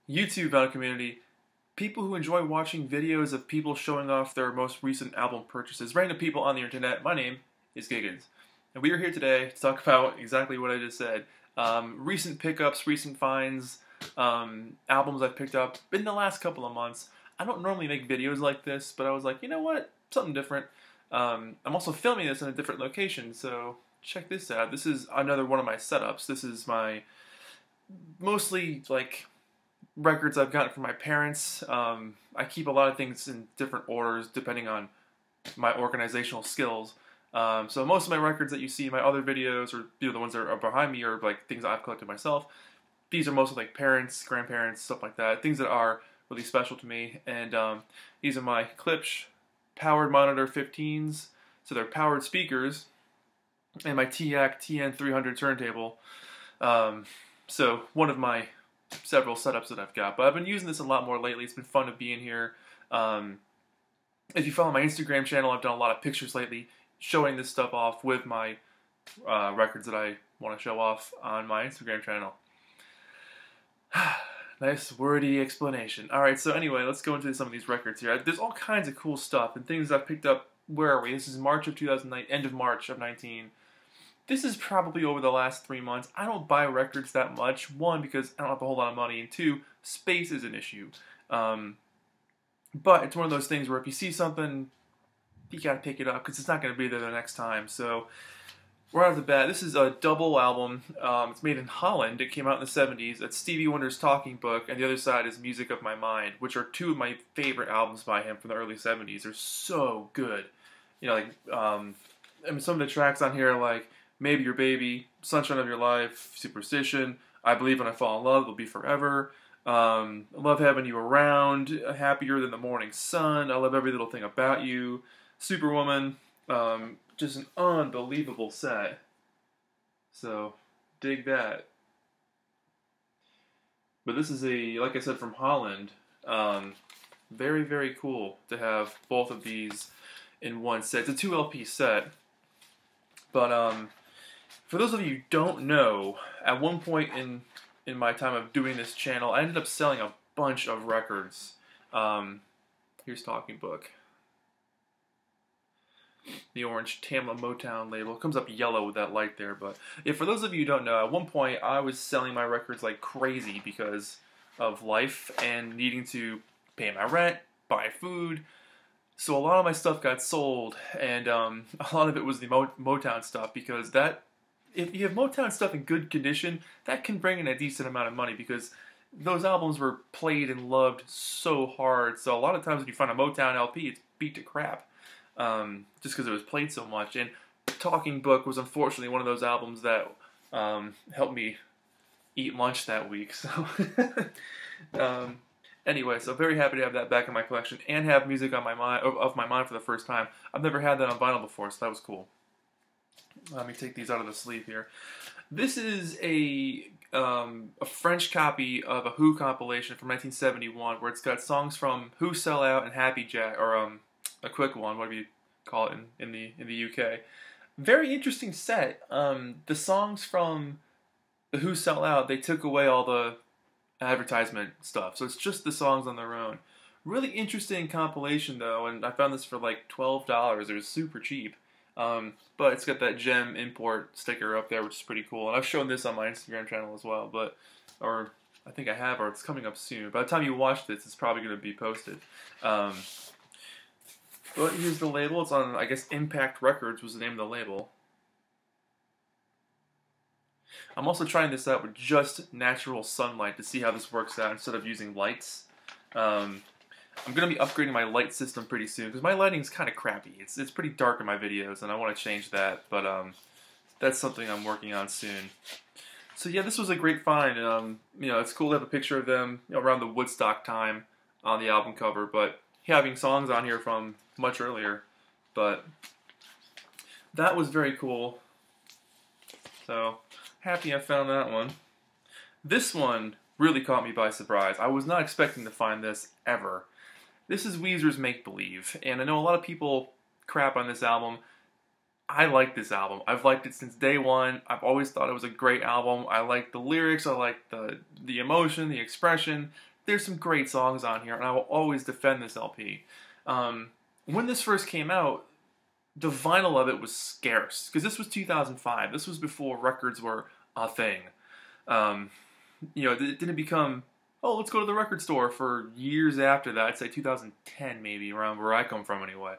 YouTube community, people who enjoy watching videos of people showing off their most recent album purchases, random people on the internet. My name is Giggens, and we are here today to talk about exactly what I just said. Recent pickups, recent finds, albums I've picked up in the last couple of months. I don't normally make videos like this, but I was like, you know what? Something different. I'm also filming this in a different location, so check this out. This is another one of my setups. This is my mostly like records I've gotten from my parents. I keep a lot of things in different orders depending on my organizational skills. So most of my records that you see in my other videos, or the ones that are behind me, are like things I've collected myself. These are mostly like parents, grandparents, stuff like that. Things that are really special to me. And these are my Klipsch powered monitor 15s. So they're powered speakers, and my TAC TN300 turntable. So one of my several setups that I've got, but I've been using this a lot more lately. It's been fun to be in here. If you follow my Instagram channel, I've done a lot of pictures lately showing this stuff off with my records that I want to show off on my Instagram channel. Nice wordy explanation. Alright, so anyway, let's go into some of these records here. There's all kinds of cool stuff and things I've picked up. Where are we? This is March of 2009, end of March of 19. This is probably over the last 3 months. I don't buy records that much. One, because I don't have a whole lot of money, and two, space is an issue. But it's one of those things where if you see something, you gotta pick it up because it's not gonna be there the next time. So right off the bat, this is a double album. It's made in Holland. It came out in the 70s. It's Stevie Wonder's Talking Book, and the other side is Music of My Mind, which are two of my favorite albums by him from the early 70s. They're so good. You know, like I mean, some of the tracks on here are like Maybe Your Baby, Sunshine of Your Life, Superstition, I Believe When I Fall in Love, Will Be Forever, I Love Having You Around, Happier Than the Morning Sun, I Love Every Little Thing About You, Superwoman, just an unbelievable set. So, dig that. But this is like I said, from Holland. Very, very cool to have both of these in one set. It's a 2 LP set. But, for those of you who don't know, at one point in my time of doing this channel, I ended up selling a bunch of records. Here's Talking Book. The orange Tamla Motown label. It comes up yellow with that light there. But yeah, for those of you who don't know, at one point I was selling my records like crazy because of life and needing to pay my rent, buy food. So a lot of my stuff got sold, and a lot of it was the Motown stuff, because that, if you have Motown stuff in good condition, that can bring in a decent amount of money, because those albums were played and loved so hard. So a lot of times when you find a Motown LP, it's beat to crap, just because it was played so much. And Talking Book was unfortunately one of those albums that helped me eat lunch that week. So anyway, so very happy to have that back in my collection and have music on my mind, of my mind for the first time. I've never had that on vinyl before, so that was cool. Let me take these out of the sleeve here. This is a French copy of a Who compilation from 1971, where it's got songs from Who, Sell Out, and Happy Jack, or a quick one, whatever you call it in the UK. Very interesting set. The songs from the Who, Sell Out, they took away all the advertisement stuff, so it's just the songs on their own. Really interesting compilation though, and I found this for like $12. It was super cheap. But it's got that gem import sticker up there, which is pretty cool. And I've shown this on my Instagram channel as well, or I think I have, or it's coming up soon. By the time you watch this, it's probably going to be posted. But here's the label. It's on, I guess, Impact Records was the name of the label. I'm also trying this out with just natural sunlight to see how this works out instead of using lights. I'm going to be upgrading my light system pretty soon, because my lighting is kind of crappy. It's pretty dark in my videos, and I want to change that, but that's something I'm working on soon. So yeah, this was a great find. You know, it's cool to have a picture of them, you know, around the Woodstock time on the album cover, but having songs on here from much earlier. But that was very cool. So happy I found that one. This one really caught me by surprise. I was not expecting to find this ever. This is Weezer's Make Believe, and I know a lot of people crap on this album. I like this album. I've liked it since day one. I've always thought it was a great album. I like the lyrics, I like the emotion, the expression. there's some great songs on here, and I will always defend this LP. When this first came out, the vinyl of it was scarce, because this was 2005. This was before records were a thing. You know, it didn't become, oh, let's go to the record store for years after that. I'd say 2010 maybe, around where I come from anyway.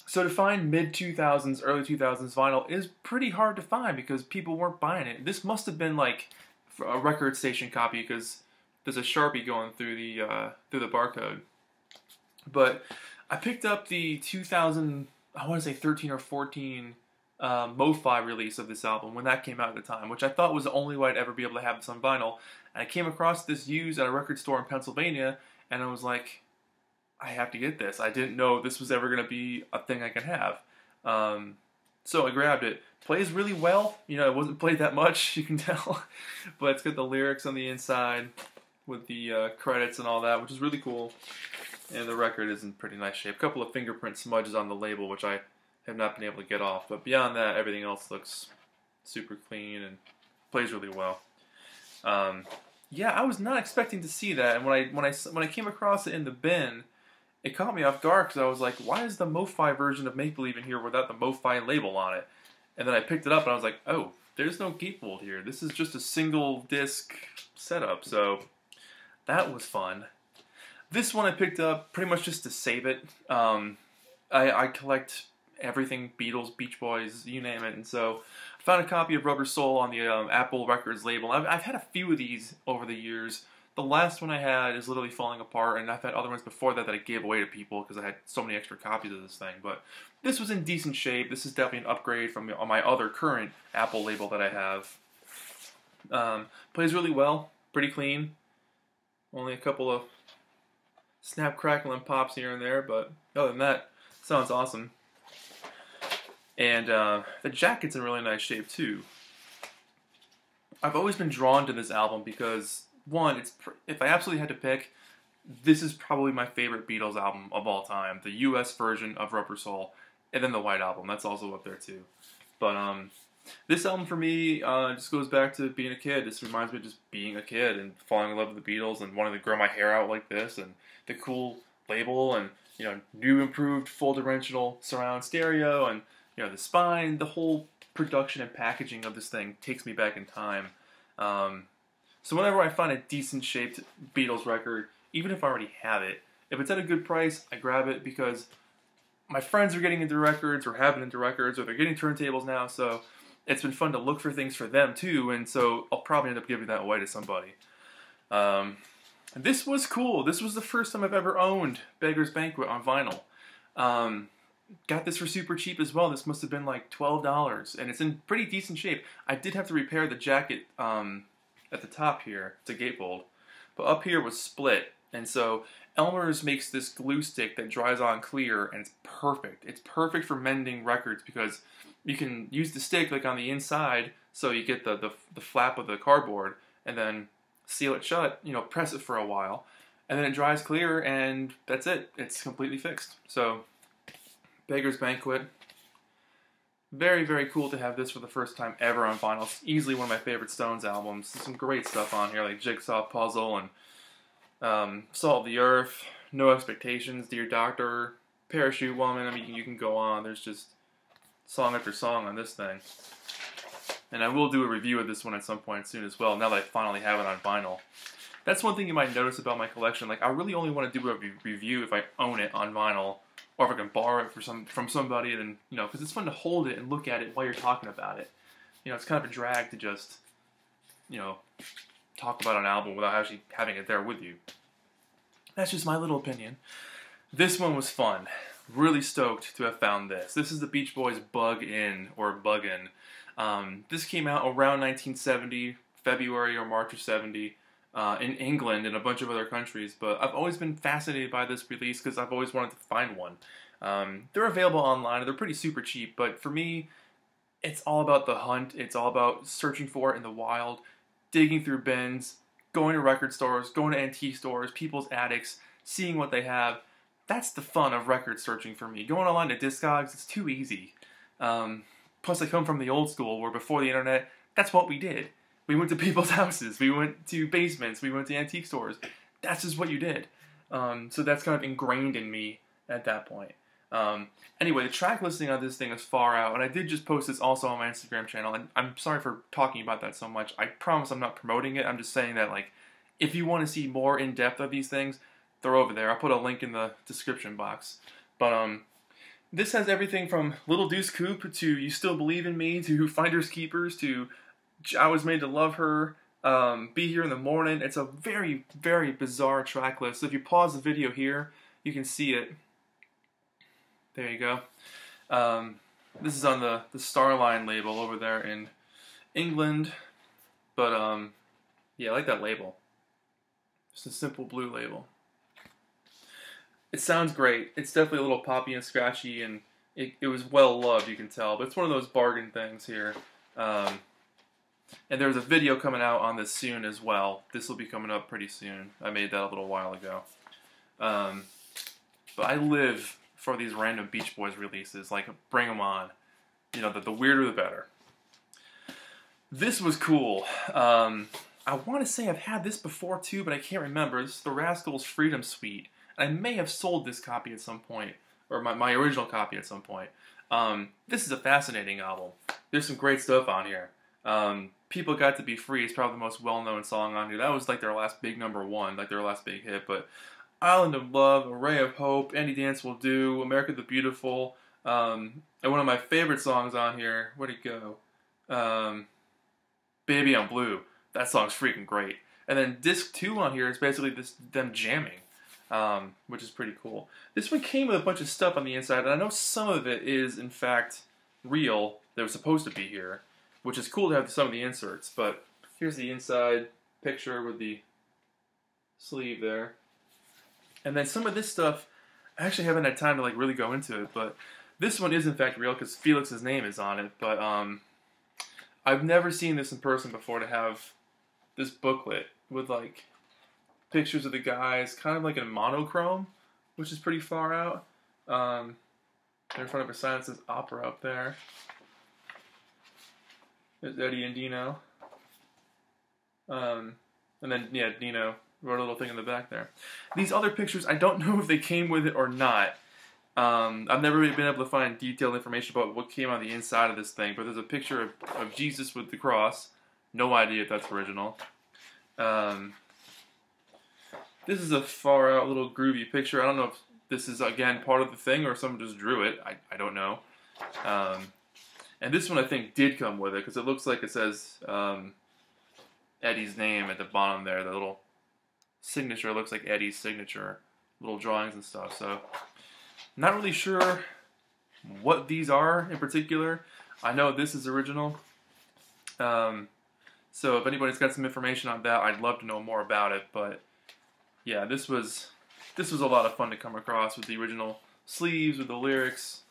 So to find mid-2000s, early 2000s vinyl is pretty hard to find because people weren't buying it. This must have been like a record station copy because there's a Sharpie going through the barcode. But I picked up the 2000, I want to say 13 or 14 Mo-Fi release of this album when that came out at the time, which I thought was the only way I'd ever be able to have this on vinyl. And I came across this used at a record store in Pennsylvania, and I was like, I have to get this. I didn't know this was ever going to be a thing I could have. So I grabbed it. Plays really well. You know, it wasn't played that much, you can tell. But it's got the lyrics on the inside with the credits and all that, which is really cool. And the record is in pretty nice shape. A couple of fingerprint smudges on the label, which I have not been able to get off. But beyond that, everything else looks super clean and plays really well. Yeah, I was not expecting to see that. And when I came across it in the bin, it caught me off guard because I was like, why is the Mo-Fi version of Make Believe in here without the Mo-Fi label on it? And then I picked it up and I was like, oh, there's no gatefold here. This is just a single disc setup. So that was fun. This one I picked up pretty much just to save it. I collect everything, Beatles, Beach Boys, you name it. And so I found a copy of Rubber Soul on the Apple Records label. I've had a few of these over the years. The last one I had is literally falling apart, and I've had other ones before that I gave away to people because I had so many extra copies of this thing. But this was in decent shape. This is definitely an upgrade from my other current Apple label that I have. Plays really well, pretty clean. Only a couple of snap, crackle, and pops here and there, but other than that, sounds awesome. And the jacket's in really nice shape too. I've always been drawn to this album because, one, if I absolutely had to pick, this is probably my favorite Beatles album of all time. The US version of Rubber Soul, and then the White Album. That's also up there too. But this album for me just goes back to being a kid. This reminds me of just being a kid and falling in love with the Beatles and wanting to grow my hair out like this, and the cool label, and you know, new improved full dimensional surround stereo, and you know, the spine, the whole production and packaging of this thing takes me back in time. So whenever I find a decent shaped Beatles record, even if I already have it, if it's at a good price, I grab it because my friends are getting into records or have been into records, or they're getting turntables now, so it's been fun to look for things for them too, and so I'll probably end up giving that away to somebody. This was cool. This was the first time I've ever owned Beggars Banquet on vinyl. Got this for super cheap as well. This must have been like $12, and it's in pretty decent shape. I did have to repair the jacket at the top here. It's a gatefold. But up here was split, and so Elmer's makes this glue stick that dries on clear, and it's perfect. It's perfect for mending records because you can use the stick like on the inside, so you get the flap of the cardboard, and then seal it shut, you know, press it for a while, and then it dries clear, and that's it. It's completely fixed. So, Beggars Banquet. Very, very cool to have this for the first time ever on vinyl. It's easily one of my favorite Stones albums. There's some great stuff on here, like Jigsaw Puzzle and Salt of the Earth, No Expectations, Dear Doctor, Parachute Woman. I mean, you can go on. There's just song after song on this thing. And I will do a review of this one at some point soon as well, now that I finally have it on vinyl. That's one thing you might notice about my collection. Like, I really only want to do a review if I own it on vinyl, or if I can borrow it from somebody, and you know, because it's fun to hold it and look at it while you're talking about it. You know, it's kind of a drag to just, you know, talk about an album without actually having it there with you. That's just my little opinion. This one was fun. Really stoked to have found this. This is the Beach Boys' Buggin, or Buggin. This came out around 1970, February or March of 70, in England and a bunch of other countries, but I've always been fascinated by this release because I've always wanted to find one. They're available online, they're pretty super cheap, but for me, it's all about the hunt. It's all about searching for it in the wild, digging through bins, going to record stores, going to antique stores, people's attics, seeing what they have. That's the fun of record searching for me. Going online to Discogs, it's too easy. Plus, I come from the old school where before the internet, that's what we did. We went to people's houses. We went to basements. We went to antique stores. That's just what you did. So that's kind of ingrained in me at that point. Anyway, the track listing on this thing is far out, and I did just post this also on my Instagram channel, and I'm sorry for talking about that so much. I promise I'm not promoting it. I'm just saying that, like, if you want to see more in-depth of these things, they're over there. I'll put a link in the description box. But, this has everything from Little Deuce Coupe to You Still Believe in Me to Finders Keepers to I Was Made to Love Her, Be Here in the Morning. It's a very, very bizarre track list. So if you pause the video here, you can see it. There you go. This is on the Starline label over there in England. But, yeah, I like that label. Just a simple blue label. It sounds great. It's definitely a little poppy and scratchy, and it was well loved, you can tell. But it's one of those bargain things here. And there's a video coming out on this soon as well. This will be coming up pretty soon. I made that a little while ago. But I live for these random Beach Boys releases. Like, bring them on. You know, the weirder the better. This was cool. I want to say I've had this before too, but I can't remember. This is the Rascals Freedom Suite. I may have sold this copy at some point, or my original copy at some point. This is a fascinating album. There's some great stuff on here. People Got to Be Free is probably the most well-known song on here. That was like their last big #1, like their last big hit. But Island of Love, A Ray of Hope, Any Dance Will Do, America the Beautiful, and one of my favorite songs on here, where'd it go? Baby I'm Blue. That song's freaking great. And then disc 2 on here is basically them jamming, which is pretty cool. This one came with a bunch of stuff on the inside, and I know some of it is, in fact, real. That was supposed to be here, which is cool to have some of the inserts. But here's the inside picture with the sleeve there. And then some of this stuff, I actually haven't had time to like really go into it, but this one is in fact real because Felix's name is on it. But I've never seen this in person before, to have this booklet with like pictures of the guys, kind of like in monochrome, which is pretty far out. They're in front of a sign that says Opera up there. There's Eddie and Dino. And then, yeah, Dino wrote a little thing in the back there. These other pictures, I don't know if they came with it or not. I've never really been able to find detailed information about what came on the inside of this thing, but there's a picture of Jesus with the cross. No idea if that's original. This is a far out little groovy picture. I don't know if this is, again, part of the thing or if someone just drew it. I don't know. And this one, I think, did come with it, because it looks like it says Eddie's name at the bottom there. The little signature looks like Eddie's signature. Little drawings and stuff. So, not really sure what these are in particular. I know this is original. So if anybody's got some information on that, I'd love to know more about it. But yeah, this was a lot of fun to come across with the original sleeves, with the lyrics,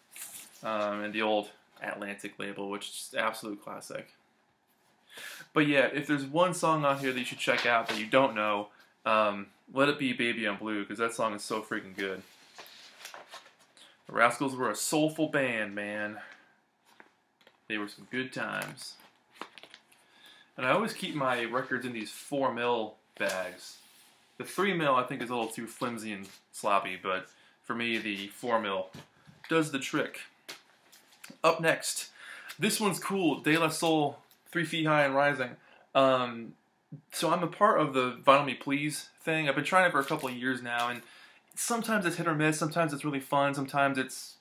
and the old Atlantic label, which is absolute classic. But yeah, if there's one song on here that you should check out that you don't know, let it be Baby I'm Blue, because that song is so freaking good. The Rascals were a soulful band, man. They were some good times. And I always keep my records in these 4mm bags. The 3mm I think is a little too flimsy and sloppy, but for me the 4mm does the trick. Up next, this one's cool. Dayla Soul, 3 Feet High and Rising. So I'm a part of the Vinyl Me Please thing. I've been trying it for a couple of years now, and sometimes it's hit or miss. Sometimes it's really fun. Sometimes it's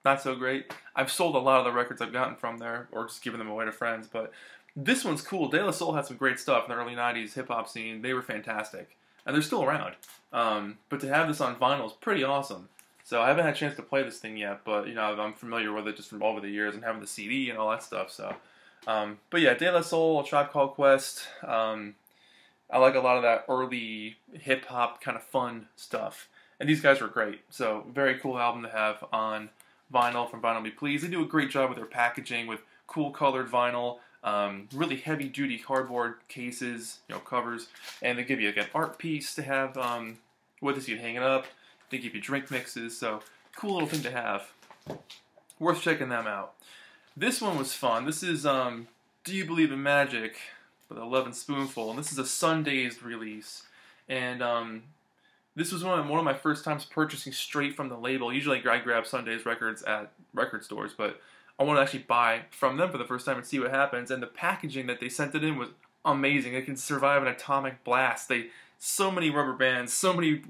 not so great. I've sold a lot of the records I've gotten from there, or just given them away to friends, but this one's cool. Dayla Soul had some great stuff in the early 90s hip-hop scene. They were fantastic. And they're still around. But to have this on vinyl is pretty awesome. So I haven't had a chance to play this thing yet, but you know, I'm familiar with it just from over the years and having the CD and all that stuff. So, but yeah, Dayla Soul, A Tribe Called Quest. I like a lot of that early hip-hop kind of fun stuff. And these guys were great. So very cool album to have on vinyl from Vinyl Me Please. They do a great job with their packaging with cool colored vinyl. Really heavy-duty cardboard cases, you know, covers, and they give you like an art piece to have with this. You can hang it up. They give you drink mixes, so cool little thing to have. Worth checking them out. This one was fun. This is Do You Believe in Magic for the 11 Spoonful, and this is a Sundays release. And this was one of my first times purchasing straight from the label. Usually I grab Sundays records at record stores, but I want to actually buy from them for the first time and see what happens. And the packaging that they sent it in was amazing. It can survive an atomic blast. So many rubber bands, so many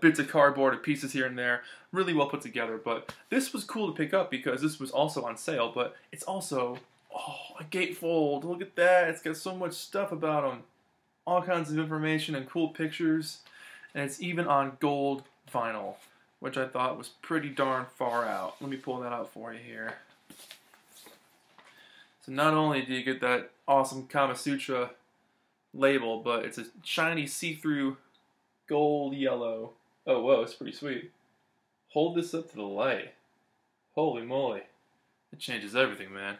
bits of cardboard and pieces here and there, really well put together. But this was cool to pick up because this was also on sale, but it's also a gatefold. Look at that. It's got so much stuff about them. All kinds of information and cool pictures. And it's even on gold vinyl, which I thought was pretty darn far out. Let me pull that out for you here. So not only do you get that awesome Kama Sutra label, but it's a shiny see-through gold yellow. Oh, whoa, it's pretty sweet. Hold this up to the light. Holy moly. It changes everything, man.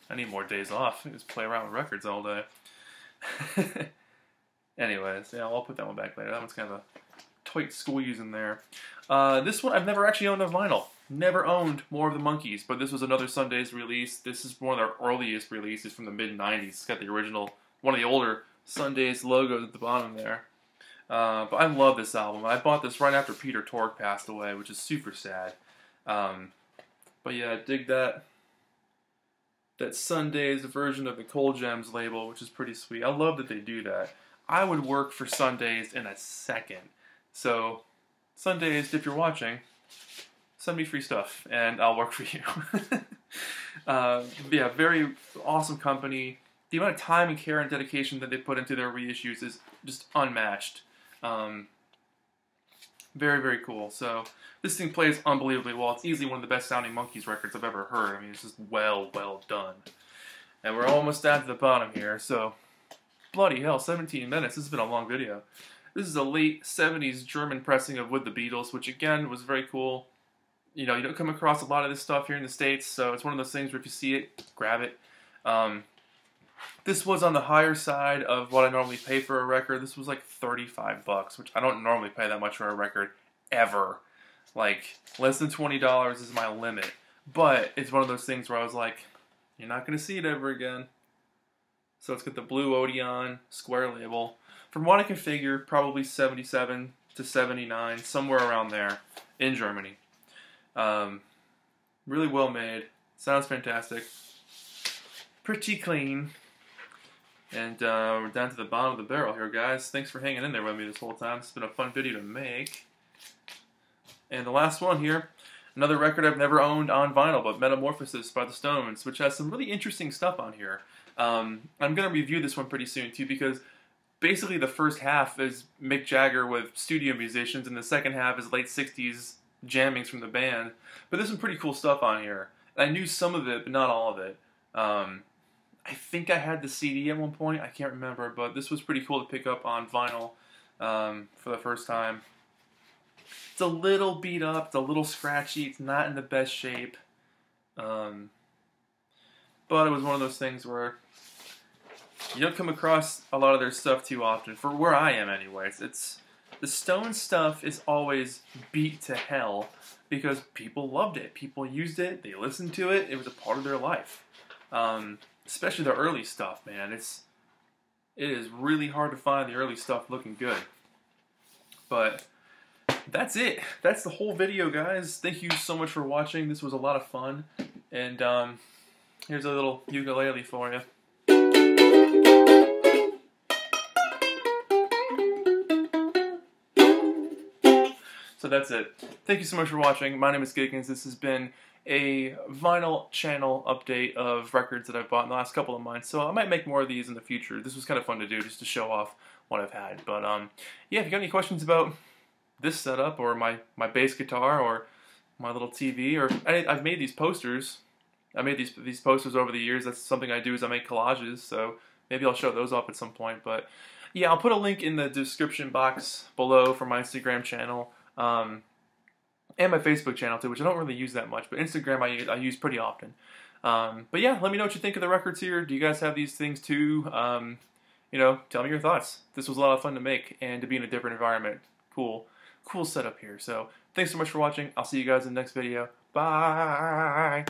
I need more days off. I just play around with records all day. Anyways, yeah, I'll put that one back later. That one's kind of a tight squeeze in there. This one, I've never actually owned a vinyl. Never owned More of the Monkees, but this was another Sundays release. This is one of their earliest releases from the mid-90s. It's got the original, one of the older Sundays logos at the bottom there. But I love this album. I bought this right after Peter Tork passed away, which is super sad. But yeah, dig that Sundays version of the Cold Gems label, which is pretty sweet. I love that they do that. I would work for Sundays in a second. So, Sundays, if you're watching, send me free stuff, and I'll work for you. Yeah, very awesome company. The amount of time and care and dedication that they put into their reissues is just unmatched. Very, very cool. So, this thing plays unbelievably well. It's easily one of the best sounding Monkees records I've ever heard. I mean, it's just well done. And we're almost down to the bottom here, so bloody hell, 17 minutes. This has been a long video. This is a late 70s German pressing of With the Beatles, which again was very cool. You know, you don't come across a lot of this stuff here in the States, so it's one of those things where if you see it, grab it. This was on the higher side of what I normally pay for a record. This was like $35, which I don't normally pay that much for a record, ever. Like, less than $20 is my limit. But it's one of those things where I was like, you're not going to see it ever again. So it's got the blue Odeon Square label. From what I can figure, probably 77 to 79, somewhere around there, in Germany. Really well made. Sounds fantastic. Pretty clean. And we're down to the bottom of the barrel here, guys. Thanks for hanging in there with me this whole time. It's been a fun video to make. And the last one here, another record I've never owned on vinyl, but Metamorphosis by the Stones, which has some really interesting stuff on here. I'm going to review this one pretty soon, too, because basically the first half is Mick Jagger with studio musicians, and the second half is late 60s jammings from the band. But there's some pretty cool stuff on here. And I knew some of it, but not all of it. I think I had the CD at one point. I can't remember, but this was pretty cool to pick up on vinyl for the first time. It's a little beat up. It's a little scratchy. It's not in the best shape. But it was one of those things where you don't come across a lot of their stuff too often, for where I am anyways. The Stones stuff is always beat to hell because people loved it. People used it. They listened to it. It was a part of their life. Especially the early stuff, man. It is really hard to find the early stuff looking good. But that's it. That's the whole video, guys. Thank you so much for watching. This was a lot of fun. And here's a little ukulele for you. So that's it. Thank you so much for watching. My name is Giggens. This has been a vinyl channel update of records that I've bought in the last couple of months. So I might make more of these in the future. This was kind of fun to do, just to show off what I've had. But yeah, if you got any questions about this setup, or my bass guitar, or my little TV, or I've made these posters. I made these posters over the years. That's something I do, is I make collages. So maybe I'll show those off at some point. But yeah, I'll put a link in the description box below for my Instagram channel. And my Facebook channel too, which I don't really use that much, but Instagram I use pretty often. But yeah, let me know what you think of the records here. Do you guys have these things too? You know, tell me your thoughts. This was a lot of fun to make and to be in a different environment. Cool setup here. So thanks so much for watching. I'll see you guys in the next video. Bye!